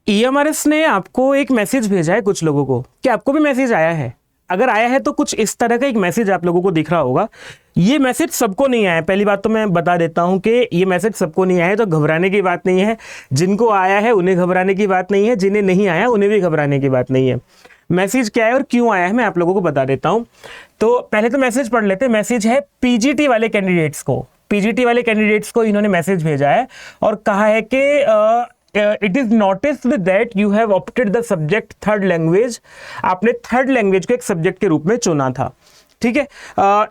EMRS ने आपको एक मैसेज भेजा है कुछ लोगों को, कि आपको भी मैसेज आया है? अगर आया है तो कुछ इस तरह का एक मैसेज आप लोगों को दिख रहा होगा। ये मैसेज सबको नहीं आया है, पहली बात तो मैं बता देता हूं कि ये मैसेज सबको नहीं आया है, तो घबराने की बात नहीं है। जिनको आया है उन्हें घबराने की बात नहीं है, जिन्हें नहीं आया उन्हें भी घबराने की बात नहीं है। मैसेज क्या है और क्यों आया है मैं आप लोगों को बता देता हूं। तो पहले तो मैसेज पढ़ लेते हैं। मैसेज है पीजीटी वाले कैंडिडेट्स को, पीजीटी वाले कैंडिडेट्स को इन्होंने मैसेज भेजा है और कहा है कि it is noticed that you have opted the subject third language. आपने थर्ड लैंग्वेज को एक सब्जेक्ट के रूप में चुना था, ठीक है।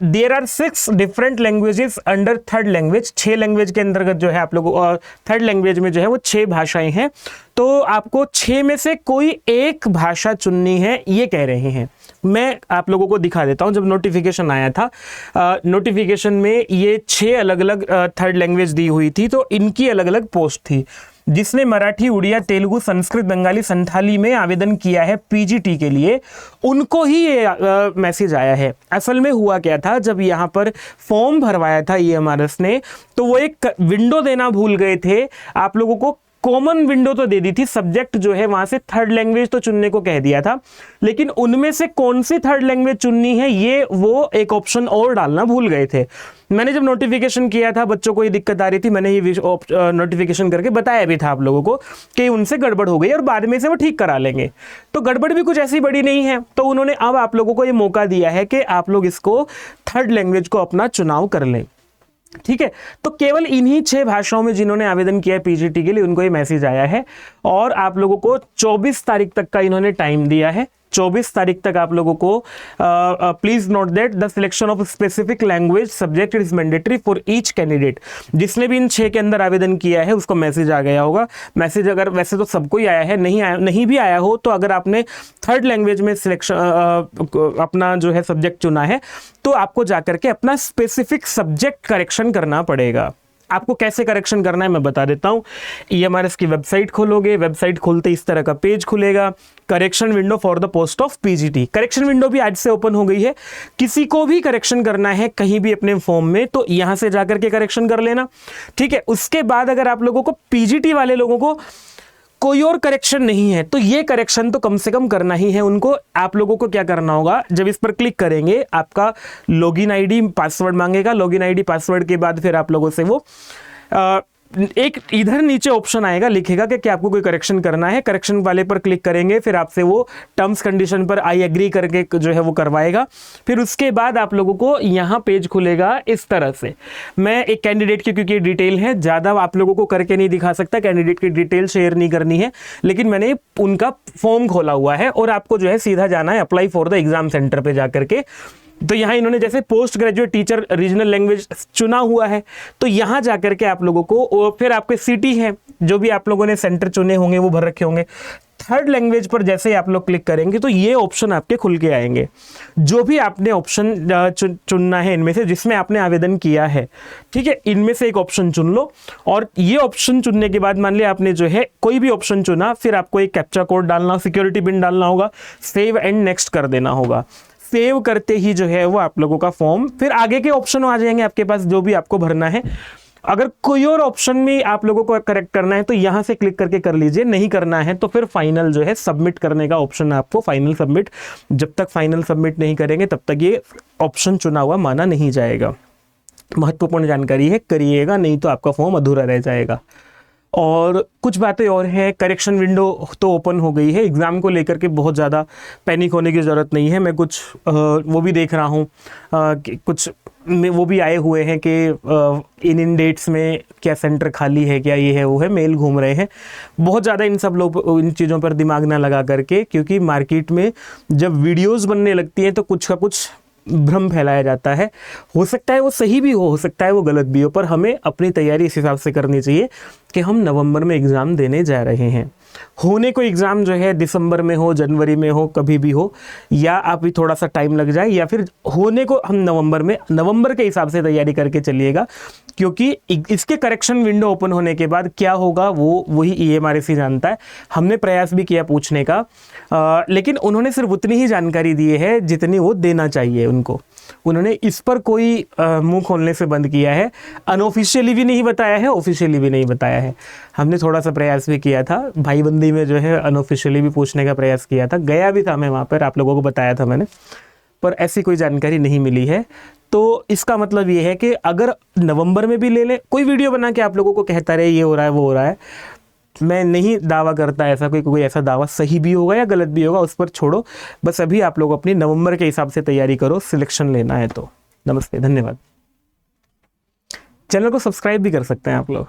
There are 6 different languages under third language. 6 language के अंतर्गत जो है आप लोगों थर्ड लैंग्वेज में जो है वो 6 भाषाएं हैं, तो आपको 6 में से कोई एक भाषा चुननी है, ये कह रहे हैं। मैं आप लोगों को दिखा देता हूं। जब नोटिफिकेशन आया था, नोटिफिकेशन में ये 6 अलग अलग थर्ड लैंग्वेज दी हुई थी, तो इनकी अलग अलग पोस्ट थी। जिसने मराठी, उड़िया, तेलुगु, संस्कृत, बंगाली, संथाली में आवेदन किया है पीजीटी के लिए, उनको ही ये मैसेज आया है। असल में हुआ क्या था, जब यहाँ पर फॉर्म भरवाया था EMRS ने, तो वो एक विंडो देना भूल गए थे आप लोगों को। कॉमन विंडो तो दे दी थी, सब्जेक्ट जो है वहां से थर्ड लैंग्वेज तो चुनने को कह दिया था, लेकिन उनमें से कौन सी थर्ड लैंग्वेज चुननी है ये वो एक ऑप्शन और डालना भूल गए थे। मैंने जब नोटिफिकेशन किया था, बच्चों को ये दिक्कत आ रही थी, मैंने ये नोटिफिकेशन करके बताया भी था आप लोगों को कि उनसे गड़बड़ हो गई और बाद में से वो ठीक करा लेंगे। तो गड़बड़ भी कुछ ऐसी बड़ी नहीं है, तो उन्होंने अब आप लोगों को ये मौका दिया है कि आप लोग इसको थर्ड लैंग्वेज को अपना चुनाव कर लें, ठीक है। तो केवल इन्हीं 6 भाषाओं में जिन्होंने आवेदन किया है पीजीटी के लिए, उनको ये मैसेज आया है और आप लोगों को 24 तारीख तक का इन्होंने टाइम दिया है। 24 तारीख तक आप लोगों को please note that the selection of specific language subject is mandatory for each candidate. जिसने भी इन 6 के अंदर आवेदन किया है उसको मैसेज आ गया होगा। मैसेज अगर वैसे तो सबको ही आया है, नहीं भी आया हो, तो अगर आपने थर्ड लैंग्वेज में सिलेक्शन अपना जो है सब्जेक्ट चुना है, तो आपको जाकर के अपना स्पेसिफिक सब्जेक्ट करेक्शन करना पड़ेगा। आपको कैसे करेक्शन करना है मैं बता देता हूं। EMRS की वेबसाइट खोलोगे, वेबसाइट खोलते इस तरह का पेज खुलेगा, correction window for the post of PGT. Correction window भी आज से ओपन हो गई है। किसी को भी करेक्शन करना है कहीं भी अपने फॉर्म में, तो यहां से जाकर के करेक्शन कर लेना, ठीक है। उसके बाद अगर आप लोगों को पीजीटी वाले लोगों को कोई और करेक्शन नहीं है, तो ये करेक्शन तो कम से कम करना ही है उनको। आप लोगों को क्या करना होगा, जब इस पर क्लिक करेंगे आपका लॉगिन आईडी पासवर्ड मांगेगा। लॉगिन आईडी पासवर्ड के बाद फिर आप लोगों से वो एक इधर नीचे ऑप्शन आएगा, लिखेगा कि आपको कोई करेक्शन करना है। करेक्शन वाले पर क्लिक करेंगे, फिर आपसे वो टर्म्स कंडीशन पर आई एग्री करके जो है वो करवाएगा। फिर उसके बाद आप लोगों को यहाँ पेज खुलेगा इस तरह से। मैं एक कैंडिडेट की, क्योंकि डिटेल है, ज़्यादा आप लोगों को करके नहीं दिखा सकता, कैंडिडेट की डिटेल शेयर नहीं करनी है, लेकिन मैंने उनका फॉर्म खोला हुआ है और आपको जो है सीधा जाना है apply for the exam centre पर जाकर के। तो यहाँ इन्होंने जैसे post graduate teacher regional language चुना हुआ है, तो यहाँ जाकर के आप लोगों को, और फिर आपके सिटी है, जो भी आप लोगों ने सेंटर चुने होंगे वो भर रखे होंगे। थर्ड लैंग्वेज पर जैसे ही आप लोग क्लिक करेंगे तो ये ऑप्शन आपके खुल के आएंगे। जो भी आपने ऑप्शन चुनना है इनमें से जिसमें आपने आवेदन किया है, ठीक है, इनमें से एक ऑप्शन चुन लो। और ये ऑप्शन चुनने के बाद मान लिया आपने जो है कोई भी ऑप्शन चुना, फिर आपको एक कैप्चा कोड डालना, सिक्योरिटी पिन डालना होगा, सेव एंड नेक्स्ट कर देना होगा। सेव करते ही जो है वो आप लोगों का फॉर्म, फिर आगे के ऑप्शन आ जाएंगे आपके पास जो भी आपको भरना है। अगर कोई और ऑप्शन में आप लोगों को करेक्ट करना है तो यहां से क्लिक करके कर लीजिए, नहीं करना है तो फिर फाइनल जो है सबमिट करने का ऑप्शन है आपको, फाइनल सबमिट। जब तक फाइनल सबमिट नहीं करेंगे तब तक ये ऑप्शन चुना हुआ माना नहीं जाएगा। महत्वपूर्ण जानकारी है, करिएगा, नहीं तो आपका फॉर्म अधूरा रह जाएगा। और कुछ बातें और हैं। करेक्शन विंडो तो ओपन हो गई है, एग्ज़ाम को लेकर के बहुत ज़्यादा पैनिक होने की ज़रूरत नहीं है। मैं कुछ वो भी देख रहा हूँ कि कुछ वो भी आए हुए हैं कि इन डेट्स में क्या सेंटर खाली है, क्या ये है वो है, मेल घूम रहे हैं। बहुत ज़्यादा इन सब लोग इन चीज़ों पर दिमाग ना लगा करके, क्योंकि मार्केट में जब वीडियोज़ बनने लगती हैं तो कुछ का कुछ भ्रम फैलाया जाता है। हो सकता है वो सही भी हो सकता है वो गलत भी हो, पर हमें अपनी तैयारी इस हिसाब से करनी चाहिए कि हम नवंबर में एग्ज़ाम देने जा रहे हैं। होने को एग्ज़ाम जो है दिसंबर में हो, जनवरी में हो, कभी भी हो, या अभी थोड़ा सा टाइम लग जाए, या फिर होने को हम नवंबर के हिसाब से तैयारी करके चलिएगा। क्योंकि इसके करेक्शन विंडो ओपन होने के बाद क्या होगा वो वही EMRS ही जानता है। हमने प्रयास भी किया पूछने का, लेकिन उन्होंने सिर्फ उतनी ही जानकारी दी है जितनी वो देना चाहिए उनको। उन्होंने इस पर कोई मुंह खोलने से बंद किया है। अनऑफिशियली भी नहीं बताया है, ऑफिशियली भी नहीं बताया है। हमने थोड़ा सा प्रयास भी किया था, भाई तारीबंदी में जो है अनऑफिशियली भी पूछने का प्रयास किया था, गया भी था मैं वहाँ पर, आप लोगों को बताया था मैंने, पर ऐसी कोई जानकारी नहीं मिली है। तो इसका मतलब ये है कि अगर नवंबर में भी ले ले, कोई वीडियो बना के आप लोगों को कहता रहे ये हो रहा है वो हो रहा है, मैं नहीं दावा करता ऐसा कोई ऐसा दावा सही भी होगा या गलत भी होगा, उस पर छोड़ो। बस अभी आप लोग अपनी नवंबर के हिसाब से तैयारी करो, सिलेक्शन लेना है तो। नमस्ते, धन्यवाद। चैनल को सब्सक्राइब भी कर सकते हैं आप लोग।